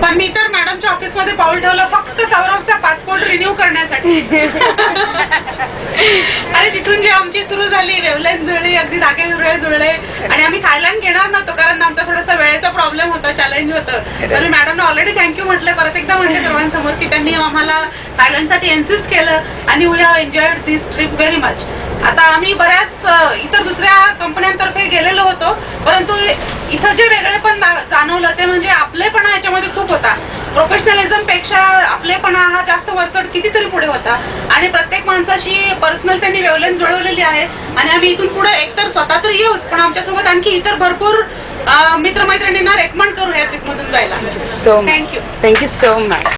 पण मी तर मॅडमच्या ऑफिसमध्ये पाऊल ठेवलं फक्त सौरभचा पासपोर्ट रिन्यू करण्यासाठी. आणि तिथून जी आमची सुरू झाली वेवलेस जुळली, अगदी धागे जुळले आणि आम्ही थायलंड घेणार नव्हतो कारण आमचा थोडासा वेळेचा प्रॉब्लेम होता, चॅलेंज होतं. तर मी मॅडमला ऑलरेडी थँक्यू म्हटलं, परत एकदा म्हटलं सर्वांसमोर की त्यांनी आम्हाला थायलंडसाठी इन्सिस्ट केलं आणि we have enjoyed this trip very much. आता आम्ही बऱ्याच इतर दुसऱ्या कंपन्यांतर्फे गेलेलो होतो, परंतु इथं जे वेगळेपण जाणवलं ते म्हणजे आपलेपणा याच्यामध्ये खूप होता. प्रोफेशनलिझम पेक्षा आपलेपणा हा जास्त वरचढ कितीतरी पुढे होता आणि प्रत्येक माणसाशी पर्सनल त्यांनी वेवलेंथ जुळवलेली आहे आणि आम्ही इथून पुढे एकतर स्वतः तर येऊच पण आमच्यासोबत आणखी इतर भरपूर मित्रमैत्रिणींना रेकमेंड करू या ट्रिपमधून जायला. Thank you so much.